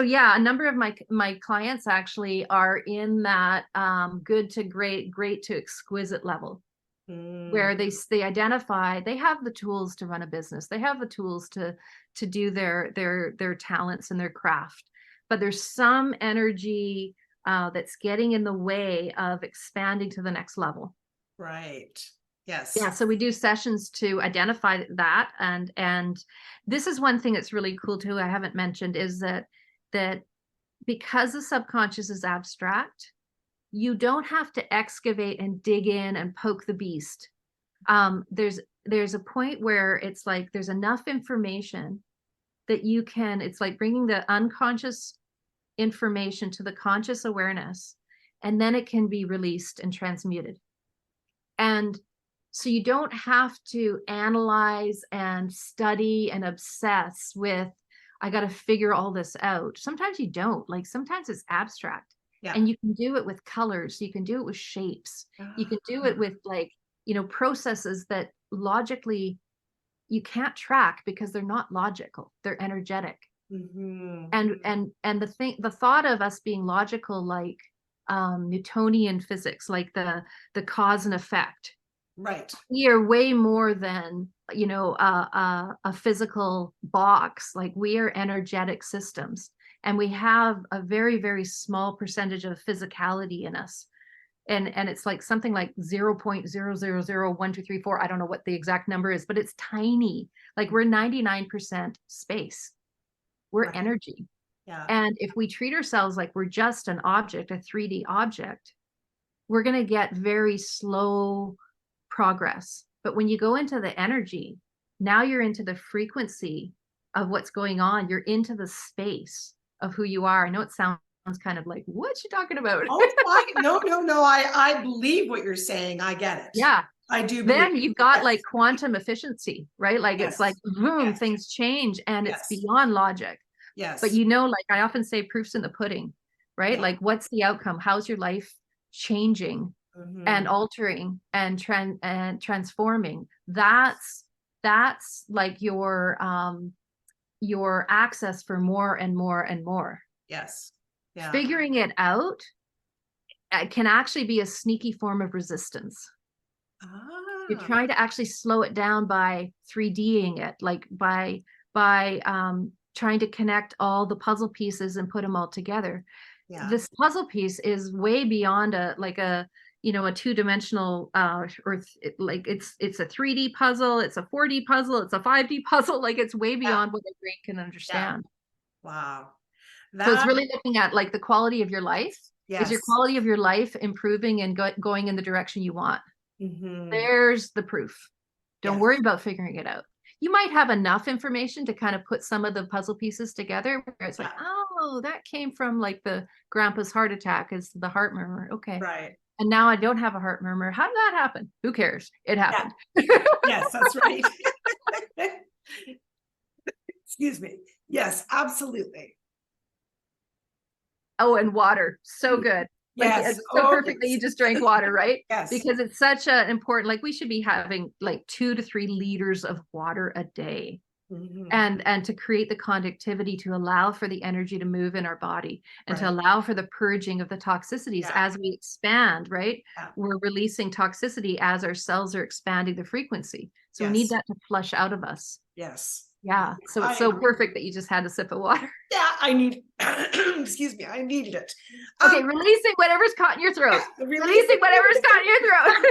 yeah, a number of my clients actually are in that good to great to exquisite level. where they identify, they have the tools to run a business, they have the tools to do their talents and their craft, but there's some energy that's getting in the way of expanding to the next level. Right. Yes. Yeah. So we do sessions to identify that, and this is one thing that's really cool too, I haven't mentioned, is that because the subconscious is abstract, you don't have to excavate and dig in and poke the beast. There's a point where it's like there's enough information that you can, it's like bringing the unconscious information to the conscious awareness, and then it can be released and transmuted. And so you don't have to analyze and study and obsess with, I got to figure all this out. Sometimes you don't. Like sometimes it's abstract. Yeah. And you can do it with colors. You can do it with shapes. You can do it with like, processes that logically you can't track because they're not logical. They're energetic. Mm-hmm. And the thought of us being logical, like Newtonian physics, like the cause and effect. Right. We are way more than, a physical box. Like we are energetic systems, and we have a very, very small percentage of physicality in us. And it's like something like 0.000123 I don't know what the exact number is, but it's tiny. Like we're 99% space. We're Right. energy. Yeah. And if we treat ourselves like we're just an object, a 3D object, we're going to get very slow progress. But when you go into the energy, now you're into the frequency of what's going on. You're into the space of who you are. I know it sounds kind of like, what's she talking about? No. I believe what you're saying. I get it. Yeah. I do. Then you've got like quantum efficiency, right? Like Yes. it's like, boom, Yes. things change, and Yes. it's beyond logic. Yes. But like I often say, proof's in the pudding, right? Yeah. Like what's the outcome? How's your life changing and altering and transforming? That's like your access for more and more and more. Yes. Yeah. Figuring it out can actually be a sneaky form of resistance. You're trying to actually slow it down by 3Ding it, like by trying to connect all the puzzle pieces and put them all together. Yeah. This puzzle piece is way beyond a two-dimensional like it's a 3D puzzle, it's a 4D puzzle, it's a 5D puzzle. Like it's way beyond what the brain can understand. Yeah. Wow. So it's really looking at like the quality of your life. Yes. Is your quality of your life improving and going in the direction you want? There's the proof. Don't worry about figuring it out. You might have enough information to kind of put some of the puzzle pieces together where it's like, oh, that came from like the grandpa's heart attack, is the heart murmur. Okay. Right. And now I don't have a heart murmur. How did that happen? Who cares? It happened. Yeah. Yes, that's right. Excuse me. Yes, absolutely. Oh, and water. So good. Like, Yes. it's so perfect that you just drank water, right? Yes. Because it's such an important, like we should be having like 2 to 3 liters of water a day. And to create the conductivity to allow for the energy to move in our body, and to allow for the purging of the toxicities as we expand, right? We're releasing toxicity as our cells are expanding the frequency. So we need that to flush out of us. Yes. Yeah. So it's so perfect that you just had a sip of water. Yeah, I need, excuse me, I needed it. Okay, releasing whatever's caught in your throat. Releasing whatever's caught in your throat.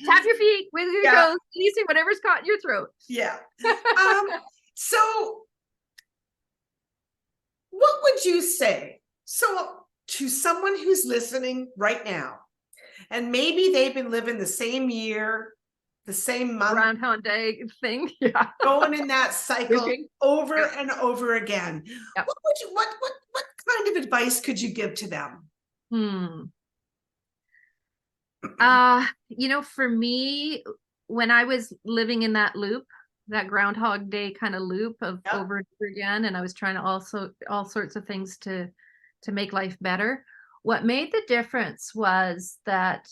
Tap your feet with your toes, releasing whatever's caught in your throat. Yeah. So what would you say? So to someone who's listening right now, and maybe they've been living the same year, the same month, Groundhog Day thing, going in that cycle over and over again. What would you, what kind of advice could you give to them? For me, when I was living in that loop, that Groundhog Day kind of loop of over and over again, and I was trying to also all sorts of things to make life better. What made the difference was that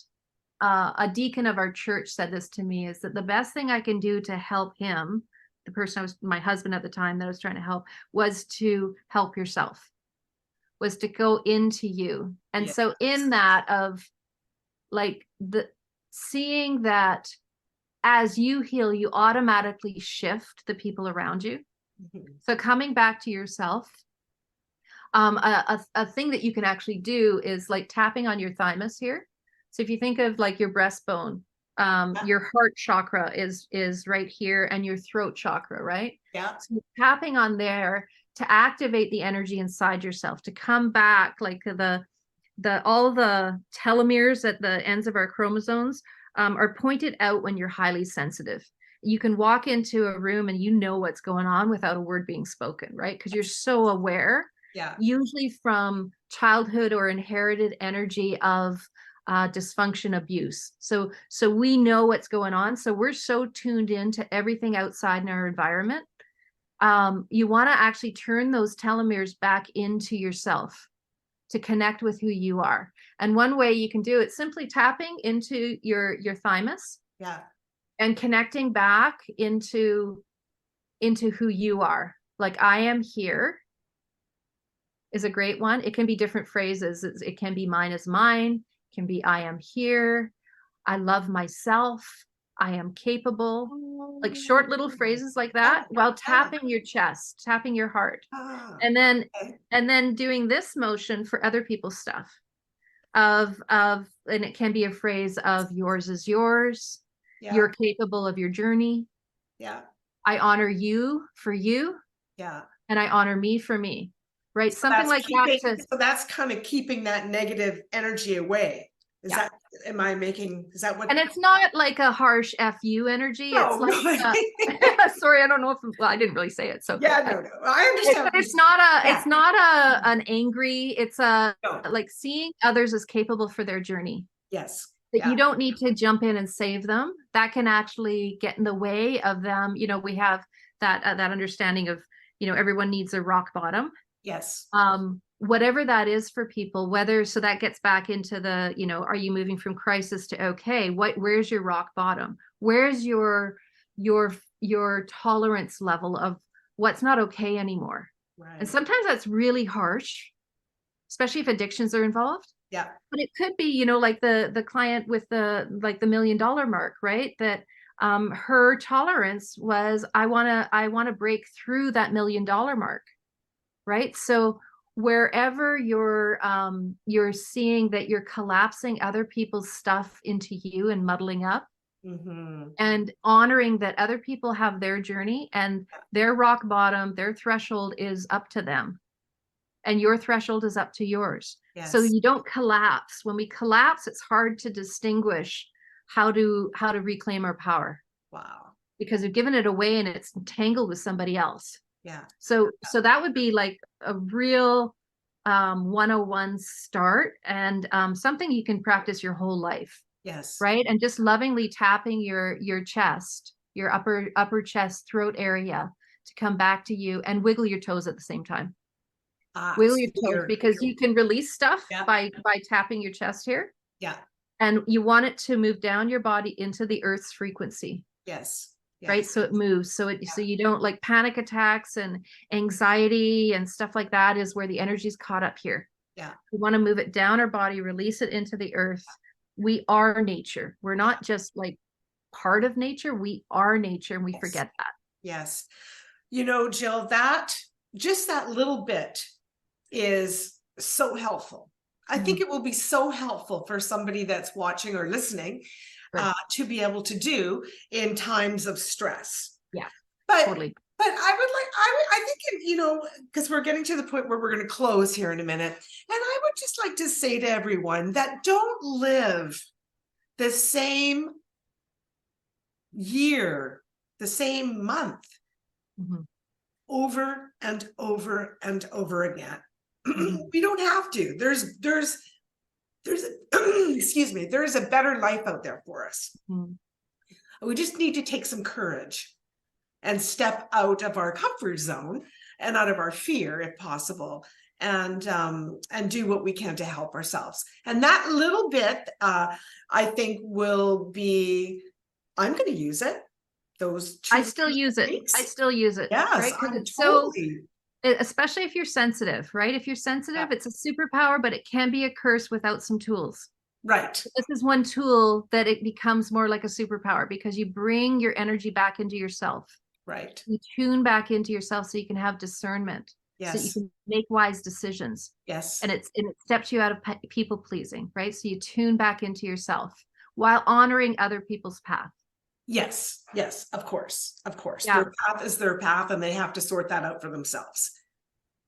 a deacon of our church said this to me, is that the best thing I can do to help him, the person my husband at the time that I was trying to help, was to help yourself, was to go into you. And so in that of like seeing that as you heal, you automatically shift the people around you. So coming back to yourself, a thing that you can actually do is like tapping on your thymus here. So if you think of like your breastbone, your heart chakra is right here, and your throat chakra, right? Yeah. So tapping on there to activate the energy inside yourself, to come back, like all the telomeres at the ends of our chromosomes are pointed out when you're highly sensitive. You can walk into a room and you know what's going on without a word being spoken, right? Because you're so aware. Yeah. Usually from childhood or inherited energy of dysfunction, abuse. So we know what's going on. So we're so tuned into everything outside in our environment. You want to actually turn those telomeres back into yourself to connect with who you are. And one way you can do it, simply tapping into your thymus. Yeah. And connecting back into who you are. Like, I am here is a great one. It can be different phrases. It can be mine is mine. It can be I am here. I love myself. I am capable. Like short little phrases like that, while tapping your chest, tapping your heart. And then doing this motion for other people's stuff and it can be a phrase of yours is yours. Yeah. You're capable of your journey. Yeah. I honor you for you. Yeah. And I honor me for me. Right. So something like that. So that's kind of keeping that negative energy away. Is that what? And it's not like a harsh FU energy. No, it's like, sorry, I don't know if, well, I didn't really say it. So yeah, no, I understand. It's not an angry, it's like seeing others as capable for their journey. Yes. That you don't need to jump in and save them. That can actually get in the way of them. You know, we have that understanding of, you know, everyone needs a rock bottom. Yes. Whatever that is for people, so that gets back into the, you know, are you moving from crisis to okay? Where's your rock bottom? Where's your tolerance level of what's not okay anymore? Right. And sometimes that's really harsh, especially if addictions are involved. Yeah. But it could be, you know, like the client with the $1 million mark, right? That her tolerance was, I want to break through that $1 million mark, right? So wherever you're seeing that you're collapsing other people's stuff into you and muddling up, and honoring that other people have their journey and their rock bottom, their threshold is up to them. And your threshold is up to yours. Yes. So you don't collapse. When we collapse, it's hard to distinguish how to reclaim our power. Wow. Because we've given it away and it's entangled with somebody else. Yeah. So that would be like a real 101 start, and something you can practice your whole life. Yes. Right. And just lovingly tapping your chest, your upper chest, throat area to come back to you, and wiggle your toes at the same time. Wiggle your toes, because you can release stuff by tapping your chest here. Yeah. And you want it to move down your body into the earth's frequency. Yes. Right. So it moves. So you don't, like, panic attacks and anxiety and stuff like that is where the energy is caught up here. Yeah. We want to move it down our body, release it into the earth. We are nature. We're not just like part of nature. We are nature, and we forget that. Yes. You know, Jill, just that little bit is so helpful. I think it will be so helpful for somebody that's watching or listening to be able to do in times of stress. Yeah, but totally. But I think, you know, because we're getting to the point where we're going to close here in a minute. And I would just like to say to everyone that don't live the same year, the same month, over and over and over again. We don't have to. There's excuse me, there is a better life out there for us. We just need to take some courage and step out of our comfort zone and out of our fear, if possible, and do what we can to help ourselves. And that little bit, I think, will be, I'm going to use it. I still use it. Yes, right? Totally. Especially if you're sensitive, right? If you're sensitive, it's a superpower, but it can be a curse without some tools. Right. This is one tool that it becomes more like a superpower because you bring your energy back into yourself. Right. You tune back into yourself so you can have discernment. So you Yes. can make wise decisions. Yes. And it steps you out of people pleasing, right? So you tune back into yourself while honoring other people's path. Yes. Yes. Of course. Of course. Yeah. Their path is their path, and they have to sort that out for themselves.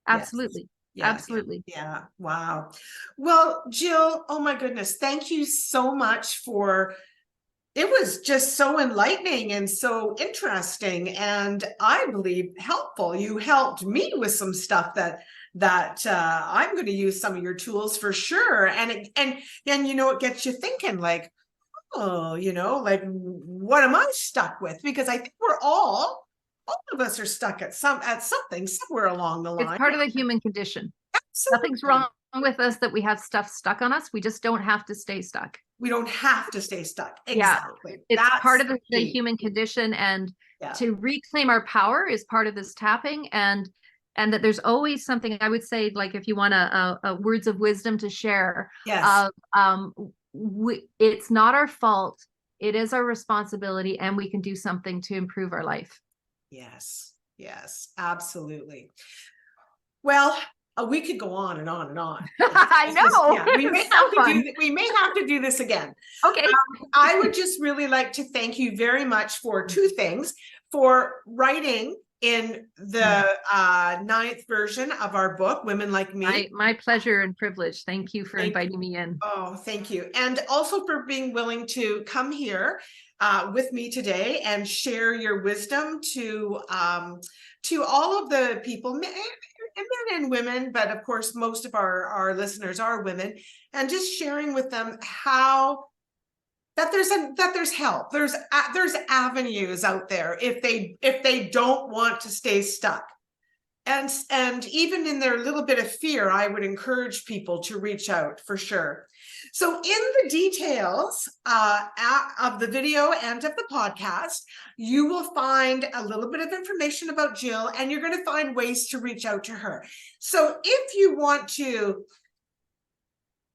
Absolutely. Yeah. Absolutely. Yeah. Wow. Well, Jill, oh my goodness. Thank you so much it was just so enlightening and so interesting, and I believe helpful. You helped me with some stuff that I'm going to use some of your tools for sure. And it gets you thinking, like, oh, like, what am I stuck with? Because I think all of us are stuck at something somewhere along the line. It's part of the human condition. Absolutely. Nothing's wrong with us that we have stuff stuck on us. We just don't have to stay stuck. We don't have to stay stuck. Exactly. Yeah. It's part of the key. human condition, and to reclaim our power is part of this tapping, and that there's always something, I would say, like, if you want a words of wisdom to share, yes. It's not our fault. It is our responsibility, and we can do something to improve our life. Yes. Yes, absolutely. Well, we could go on and on and on. I know. We may have to do this again. Okay. I would just really like to thank you very much for two things: for writing in the 9th version of our book, Women Like Me. My pleasure and privilege. Thank you for inviting me in. Oh, thank you. And also for being willing to come here with me today and share your wisdom to all of the people, men and women, but of course, most of our listeners are women, and just sharing with them how that there's help. There's avenues out there if they don't want to stay stuck. And even in their little bit of fear, I would encourage people to reach out for sure. So in the details of the video and of the podcast, you will find a little bit of information about Jill, and you're going to find ways to reach out to her. So if you want to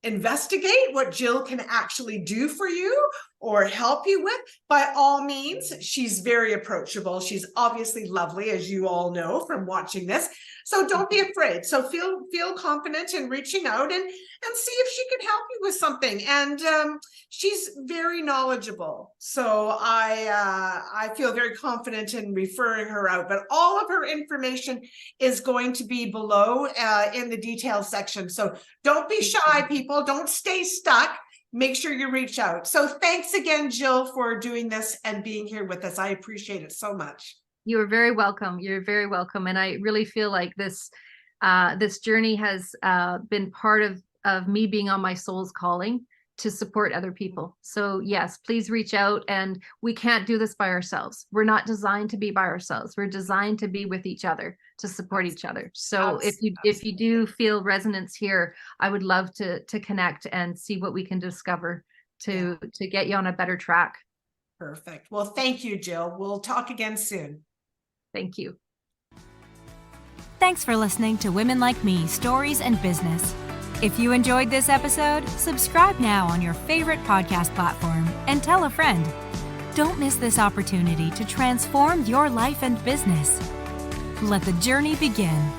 investigate what Jill can actually do for you or help you with, by all means, she's very approachable. She's obviously lovely, as you all know from watching this. So don't be afraid. So feel confident in reaching out and see if she can help you with something. And she's very knowledgeable. So I feel very confident in referring her out. But all of her information is going to be below in the details section. So don't be shy, people. Don't stay stuck. Make sure you reach out. So thanks again, Jill, for doing this and being here with us. I appreciate it so much. You are very welcome. You're very welcome. And I really feel like this journey has been part of me being on my soul's calling to support other people. So yes, please reach out. And we can't do this by ourselves. We're not designed to be by ourselves. We're designed to be with each other, to support each other. So if you do feel resonance here, I would love to connect and see what we can discover to get you on a better track. Perfect. Well, thank you, Jill. We'll talk again soon. Thank you. Thanks for listening to Women Like Me, Stories and Business. If you enjoyed this episode, subscribe now on your favorite podcast platform and tell a friend. Don't miss this opportunity to transform your life and business. Let the journey begin.